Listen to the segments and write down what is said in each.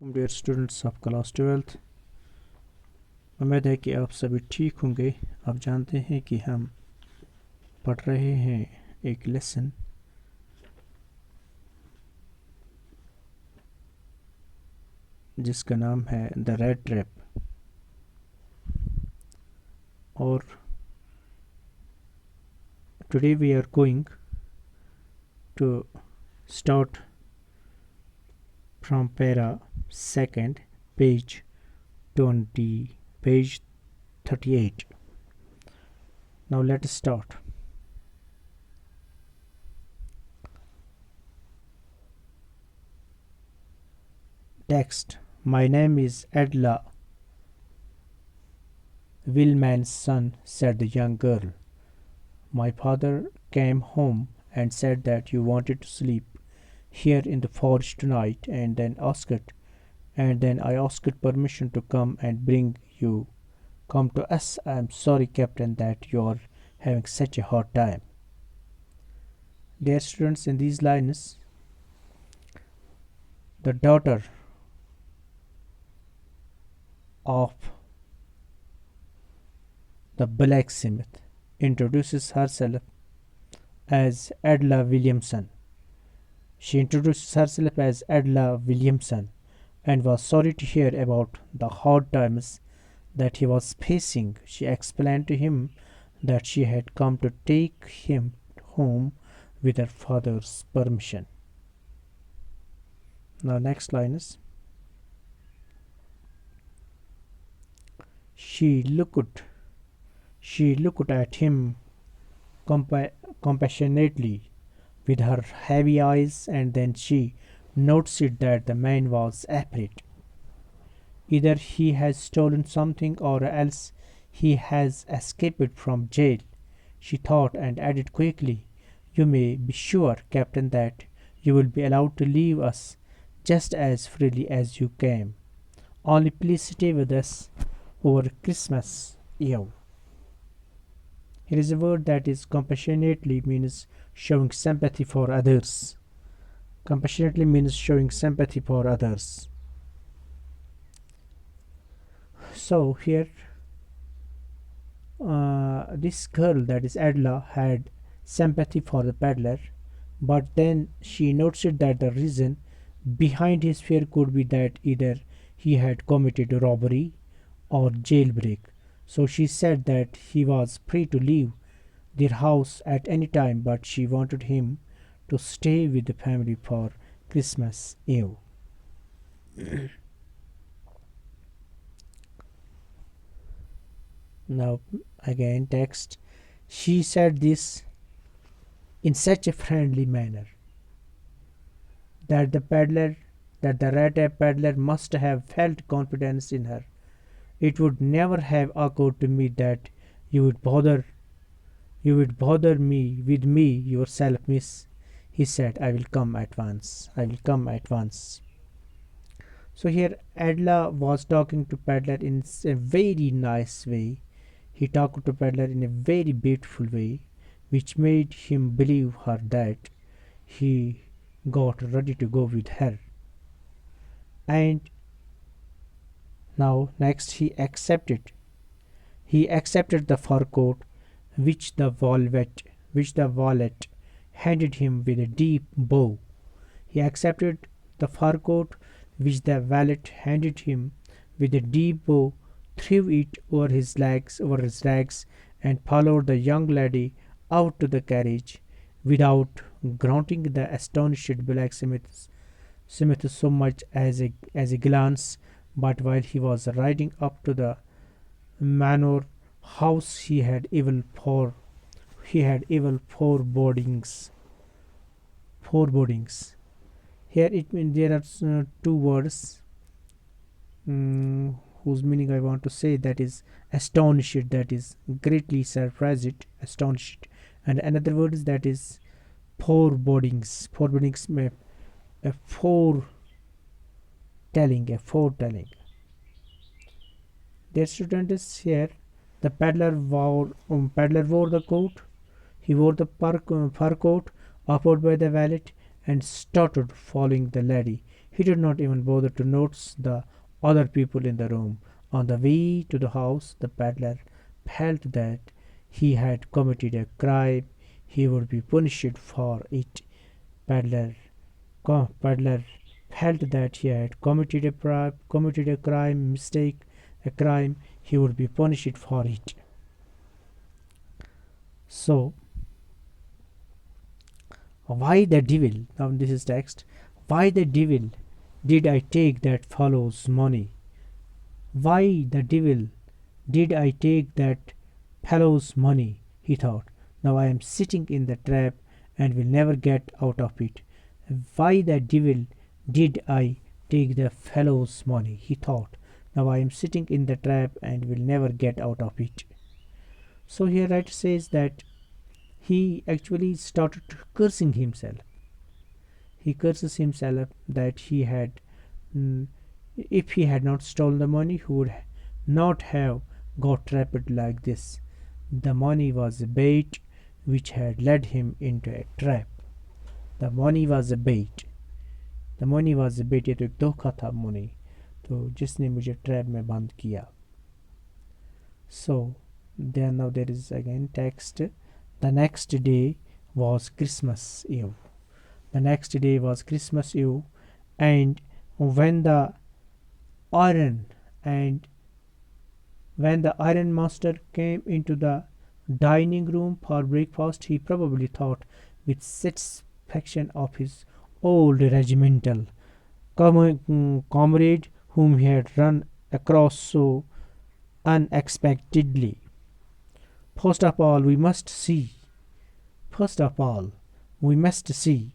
Dear students of class 12th। उम्मीद है कि आप सभी ठीक होंगे। आप जानते हैं कि हम पढ़ रहे हैं एक लेसन जिसका नाम है द रेड ट्रैप। और today we are going to start from para second page 38। Now let's start. Text: My name is Adla Willman's son, said the young girl. My father came home and said that you wanted to sleep here in the forest tonight, and then I asked permission to come and bring you. Come to us. I am sorry, Captain, that you are having such a hard time. Dear students, in these lines, the daughter of the blacksmith introduces herself as Adla Williamson. She introduces herself as Adla Williamson and was sorry to hear about the hard times that he was facing. She explained to him that she had come to take him home with her father's permission. Now, next line is she looked at him compassionately with her heavy eyes, and then she noticed that the man was afraid. Either he has stolen something or else he has escaped from jail, she thought, and added quickly, You may be sure, Captain, that you will be allowed to leave us just as freely as you came. Only please stay with us over Christmas Eve. Here is a word that is compassionately means showing sympathy for others. Compassionately means showing sympathy for others. So here, this girl, that is Adla, had sympathy for the peddler, but then she noticed that the reason behind his fear could be that either he had committed a robbery or jailbreak. So she said that he was free to leave their house at any time, but she wanted him to stay with the family for Christmas Eve. Now, again, text. She said this in such a friendly manner that the Rattrap peddler must have felt confidence in her. It would never have occurred to me that you would bother me with me yourself, miss, he said. I will come at once. So here Adla was talking to peddler in a very nice way. He talked to peddler in a very beautiful way, which made him believe her that he got ready to go with her. And now next he accepted the fur coat which the valet handed him with a deep bow. He accepted the fur coat which the valet handed him with a deep bow, threw it over his legs, and followed the young lady out to the carriage without granting the astonished blacksmith so much as a glance. But while he was riding up to the manor house, he had evil forebodings. Here it means there are two words whose meaning I want to say, that is astonished, that is greatly surprised, astonished, and another word is that is forebodings. Forebodings may a foretelling. Dear students, here the peddler wore the coat. He wore the fur coat offered by the valet and started following the lady. He did not even bother to notice the other people in the room. On the way to the house, the peddler felt that he had committed a crime. He would be punished for it. Peddler, peddler felt that he had committed a crime, mistake, a crime. He would be punished for it. So, why the devil? Now this is text. Why the devil did I take that fellow's money? Why the devil did I take that fellow's money? He thought. Now I am sitting in the trap and will never get out of it. Why the devil did I take the fellow's money? He thought. Now I am sitting in the trap and will never get out of it. So here writer says that he actually started cursing himself. He curses himself that he had, mm, if he had not stolen the money, he would not have got trapped like this. The money was a bait which had led him into a trap. The money was a bait. The money was a bait. ये तो एक धोखा था money. तो जिसने मुझे trap में बंद किया. So then now there is again text. The next day was Christmas Eve. The next day was Christmas Eve, and when the iron and when the iron master came into the dining room for breakfast, he probably thought with satisfaction of his old regimental comrade whom he had run across so unexpectedly. First of all, we must see. First of all, we must see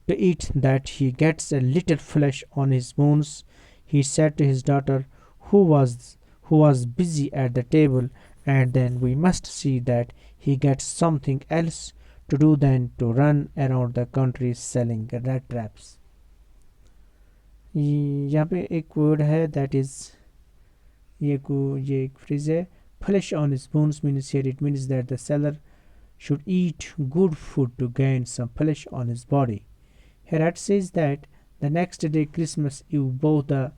to it that he gets a little flesh on his bones, he said to his daughter, who was busy at the table, and then we must see that he gets something else to do than to run around the country selling rat traps. यहाँ पे एक word है that is ये एक phrase है flesh on his bones means here it means that the seller should eat good food to gain some flesh on his body. Here it says that the next day, Christmas Eve, both the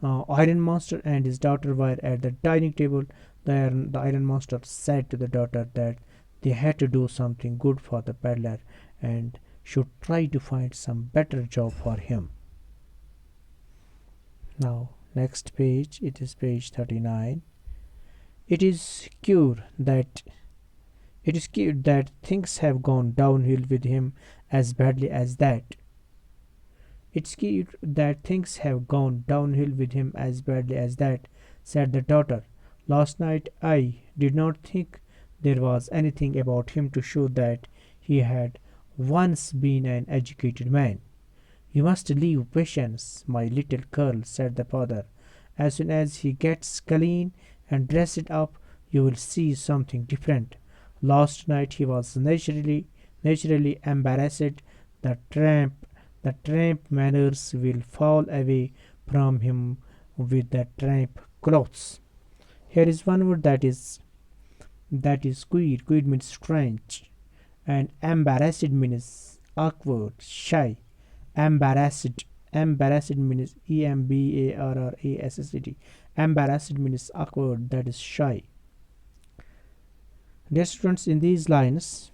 Iron Master and his daughter were at the dining table. The Iron Master said to the daughter that they had to do something good for the peddler and should try to find some better job for him. Now, next page, it is page 39. It is cute that things have gone downhill with him as badly as that. It's cute that things have gone downhill with him as badly as that, said the daughter. Last night I did not think there was anything about him to show that he had once been an educated man. You must leave patience, my little girl, said the father. As soon as he gets clean and dressed up, you will see something different. Last night he was naturally embarrassed. The tramp manners will fall away from him with the tramp clothes. Here is one word that is queer. Queer means strange, and embarrassed means awkward, shy. Embarrassed means embarrassed. Embarrassed means awkward, that is shy. Dear students, in these lines,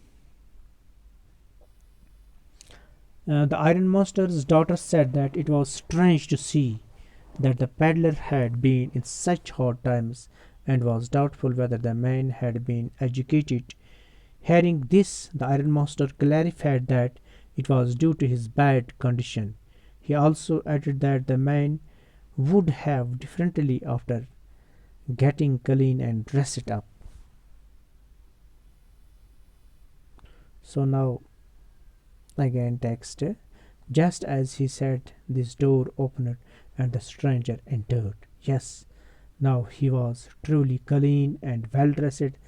the ironmaster's daughter said that it was strange to see that the peddler had been in such hard times and was doubtful whether the man had been educated. Hearing this, the ironmaster clarified that it was due to his bad condition. He also added that the man would have differently after getting clean and dressed up. So now again text. Just as he said, this door opened and the stranger entered. Yes, now he was truly clean and well dressed.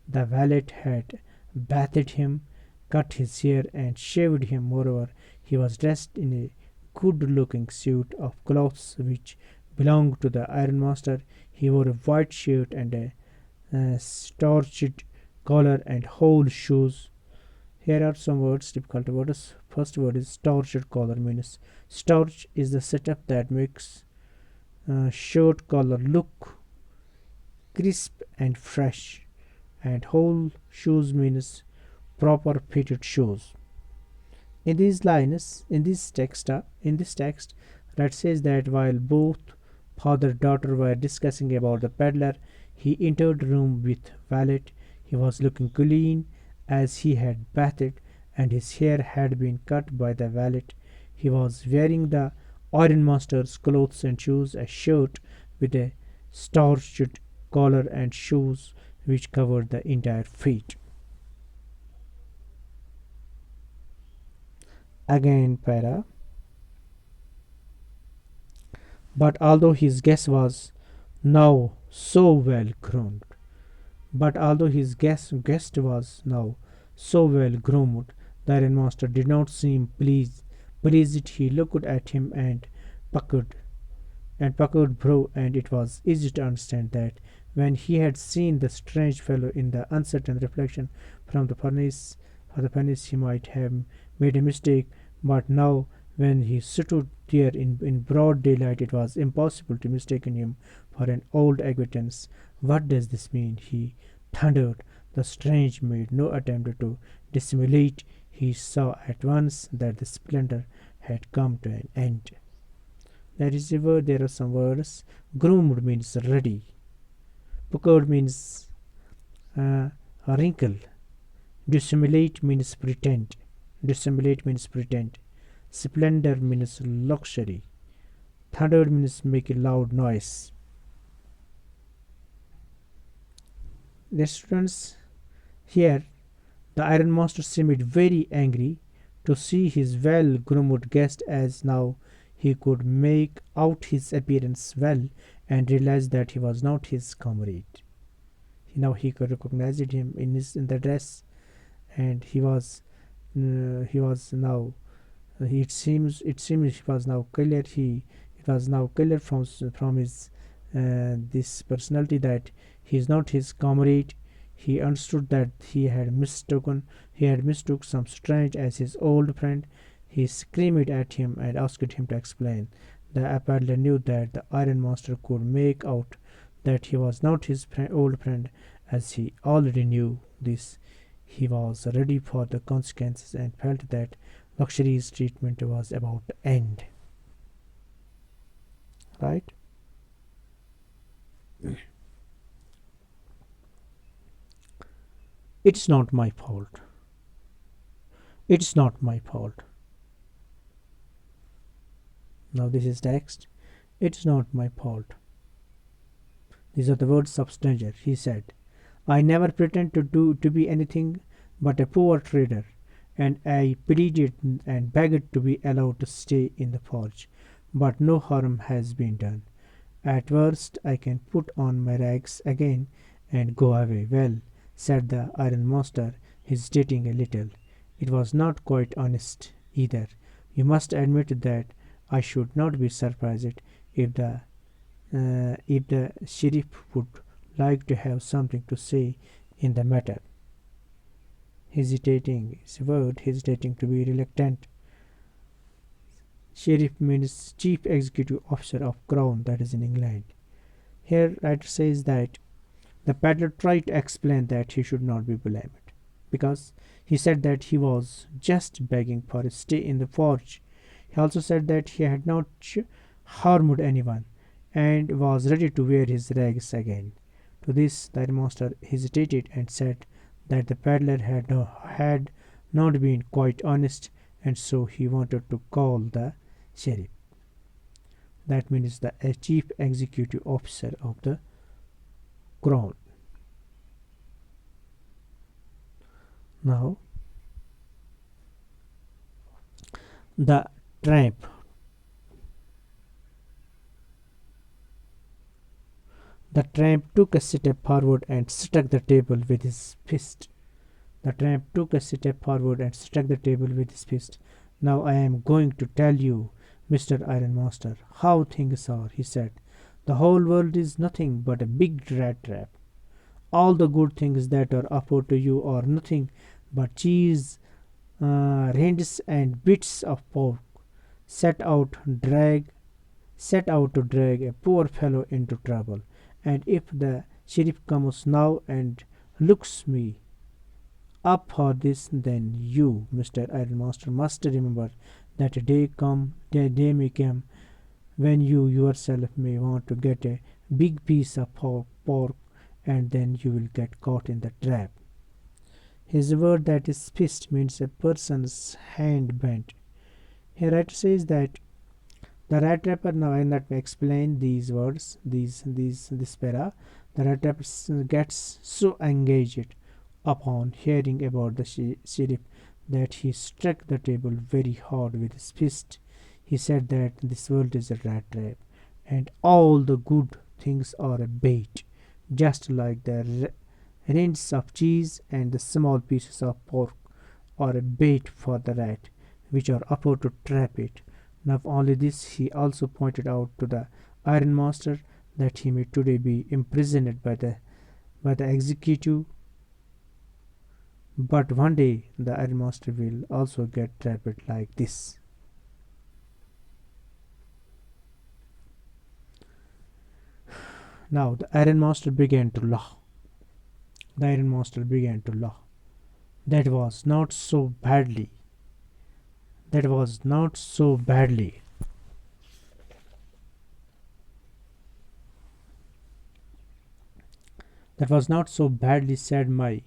The valet had bathed him, cut his hair, and shaved him. Moreover, he was dressed in a good-looking suit of clothes which belonged to the ironmaster. He wore a white shirt and a starched collar and whole shoes. Here are some words, difficult words. first word is starched collar means starch is the setup that makes shirt collar look crisp and fresh, and whole shoes means proper fitted shoes. In this text, that says that while both father and daughter were discussing about the peddler, he entered the room with valet. He was looking clean as he had bathed, and his hair had been cut by the valet. He was wearing the ironmaster's clothes and shoes, a shirt with a starched collar and shoes which covered the entire feet. Again, para. But although his guest was now so well groomed, but although his guest was now so well groomed, the Iron Master did not seem pleased. Pleased, he looked at him puckered puckered brow, and it was easy to understand that when he had seen the strange fellow in the uncertain reflection from the furnace, he might have made a mistake. But now, when he stood there in broad daylight, it was impossible to mistake him for an old acquaintance. What does this mean? He thundered. The strange made no attempt to dissimulate. He saw at once that the splendor had come to an end. There are some words. Groomed means ready. Puckered means wrinkle. Dissimulate means pretend. Dissimulate means pretend. Splendor means luxury. Thunder means make a loud noise. The students here, the Iron Master seemed very angry to see his well groomed guest, as now he could make out his appearance well and realized that he was not his comrade. Now he could recognize him in the dress, and he was now it seems it was now clear he it was now clear from his this personality that he is not his comrade. He understood that he had mistook some strange as his old friend. He screamed at him and asked him to explain. The Appalachian knew that the Iron Master could make out that he was not his old friend, as he already knew this. He was ready for the consequences and felt that luxury's treatment was about to end. Right? It's not my fault. It's not my fault. Now this is text. It's not my fault. These are the words of stranger. He said, I never pretend to be anything but a poor trader, and I pleaded and begged to be allowed to stay in the forge, but no harm has been done. At worst I can put on my rags again and go away. Well, said the Iron Master, hesitating a little. It was not quite honest either. You must admit that I should not be surprised if the sheriff would like to have something to say in the matter. Hesitating is a word, hesitating to be reluctant. Sheriff means chief executive officer of crown, that is in England. Here writer says that the peddler tried to explain that he should not be blamed, because he said that he was just begging for a stay in the forge. He also said that he had not harmed anyone and was ready to wear his rags again. To this the master hesitated and said that the peddler had not been quite honest, and so he wanted to call the sheriff. That means the chief executive officer of the crown. Now, the tramp. The tramp took a step forward and struck the table with his fist. The tramp took a step forward and struck the table with his fist. Now I am going to tell you, Mr. Ironmaster, how things are, he said. The whole world is nothing but a big rat trap. All the good things that are offered to you are nothing but cheese rinds and bits of pork set out drag set out to drag a poor fellow into trouble. And if the sheriff comes now and looks me up for this, then you, Mr. Ironmaster, must remember that a day may come when you yourself may want to get a big piece of pork, and then you will get caught in the trap. His word that is fist means a person's hand bent. Here it says that the rat trapper, now I let me explain these words, this para. The rat trapper gets so engaged upon hearing about the sheriff that he struck the table very hard with his fist. He said that this world is a rat trap, and all the good things are a bait, just like the rinds of cheese and the small pieces of pork are a bait for the rat, which are about to trap it. Not only this, he also pointed out to the ironmaster that he may today be imprisoned by the executive, but one day the ironmaster will also get trapped like this. Now the ironmaster began to laugh. The ironmaster began to laugh. That was not so badly. That was not so badly. That was not so badly, said my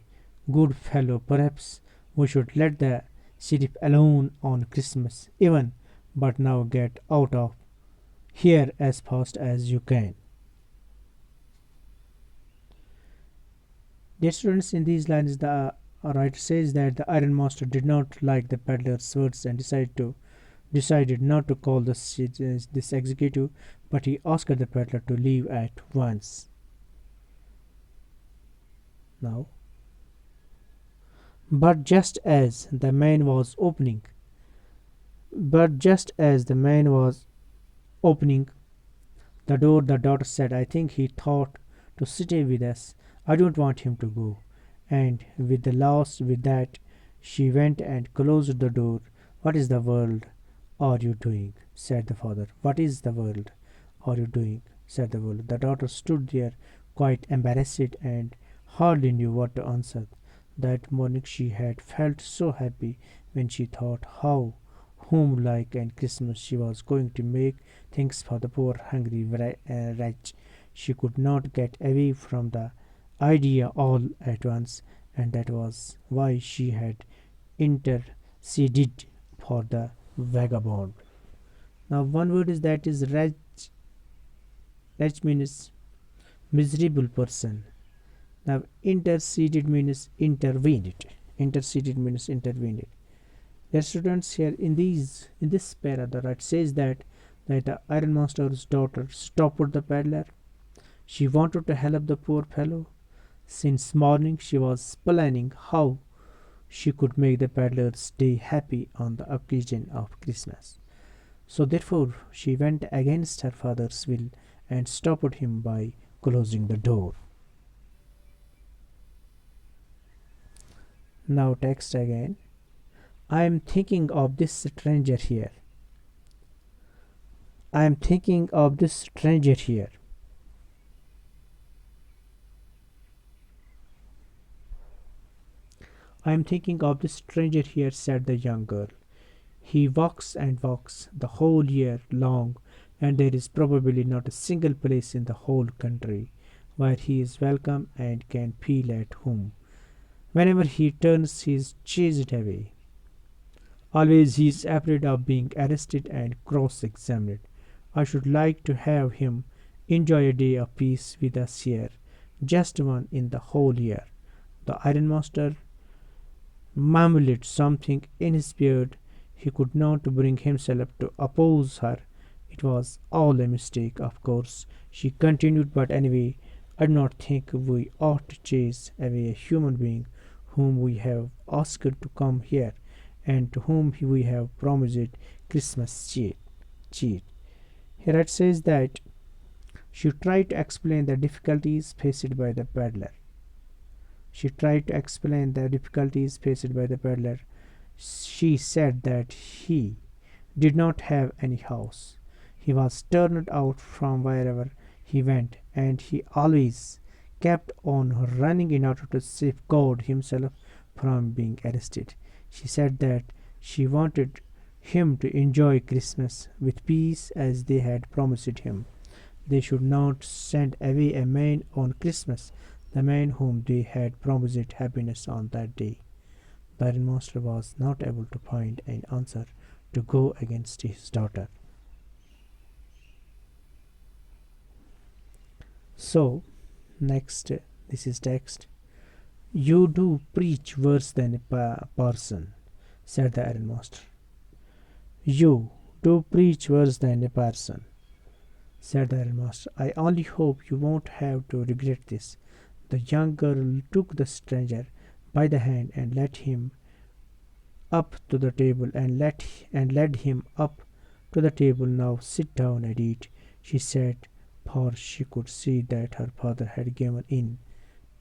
good fellow. Perhaps we should let the sheriff alone on Christmas even, but now get out of here as fast as you can. Dear students, in these lines, the writer says that the ironmaster did not like the peddler's words and decided not to call this executive, but he asked the peddler to leave at once. Now, but just as the man was opening, but just as the man was opening the door, the daughter said, "I think he thought to stay with us. I don't want him to go." And with that, she went and closed the door. "What is the world are you doing?" said the father. "What is the world are you doing?" said the world. The daughter stood there quite embarrassed and hardly knew what to answer. That morning she had felt so happy when she thought how home-like and Christmas she was going to make things for the poor hungry wretch. She could not get away from the idea all at once, and that was why she had interceded for the vagabond. Now, one word is that is wretch. Wretch means miserable person. Now, interceded means intervened. Interceded means intervened. The students here in this para, the right says that the ironmaster's daughter stopped the peddler. She wanted to help the poor fellow. Since morning she was planning how she could make the peddler's day happy on the occasion of Christmas. So therefore she went against her father's will and stopped him by closing the door. Now text again. I am thinking of this stranger here. I am thinking of this stranger here. I am thinking of this stranger here, said the young girl. He walks and walks the whole year long, and there is probably not a single place in the whole country where he is welcome and can feel at home. Whenever he turns, he is chased away. Always he is afraid of being arrested and cross-examined. I should like to have him enjoy a day of peace with us here, just one in the whole year. The ironmaster mumbled something in his beard. He could not bring himself to oppose her. It was all a mistake, of course, she continued, but anyway, I do not think we ought to chase away a human being whom we have asked to come here and to whom we have promised Christmas cheer. Here it says that she tried to explain the difficulties faced by the peddler. She tried to explain the difficulties faced by the peddler. She said that he did not have any house. He was turned out from wherever he went, and he always kept on running in order to safeguard himself from being arrested. She said that she wanted him to enjoy Christmas with peace as they had promised him. They should not send away a man on Christmas, the man whom they had promised happiness on that day. The ironmaster was not able to find an answer to go against his daughter. So, next, this is text. You do preach worse than a parson, said the ironmaster. You do preach worse than a parson, said the ironmaster. I only hope you won't have to regret this. The young girl took the stranger by the hand and led him up to the table and led him up to the table. Now sit down and eat, she said, for she could see that her father had given in.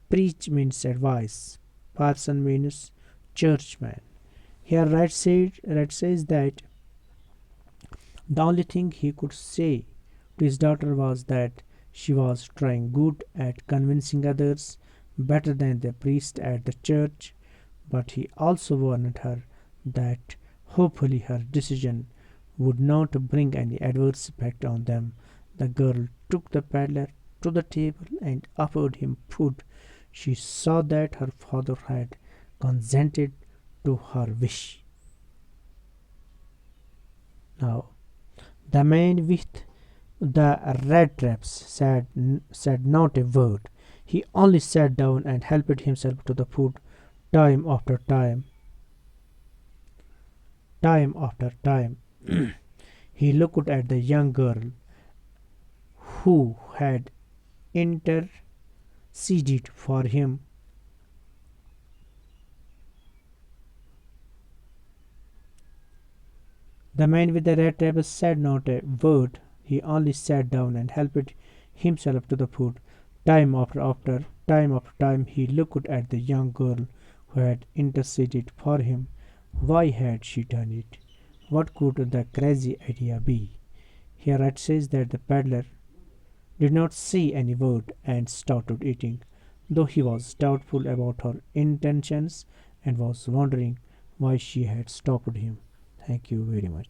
Preach means advice. Parson means churchman. Here Red says that the only thing he could say to his daughter was that she was trying good at convincing others better than the priest at the church, but he also warned her that hopefully her decision would not bring any adverse effect on them. The girl took the peddler to the table and offered him food. She saw that her father had consented to her wish. Now, the man with the red traps said not a word. He only sat down and helped himself to the food time after time after time. He looked at the young girl who had interceded for him. The man with the red tables said not a word. He only sat down and helped himself to the food. Time after time, he looked at the young girl who had interceded for him. Why had she done it? What could the crazy idea be? Here it says that the peddler did not say any word and started eating, though he was doubtful about her intentions and was wondering why she had stopped him. Thank you very much.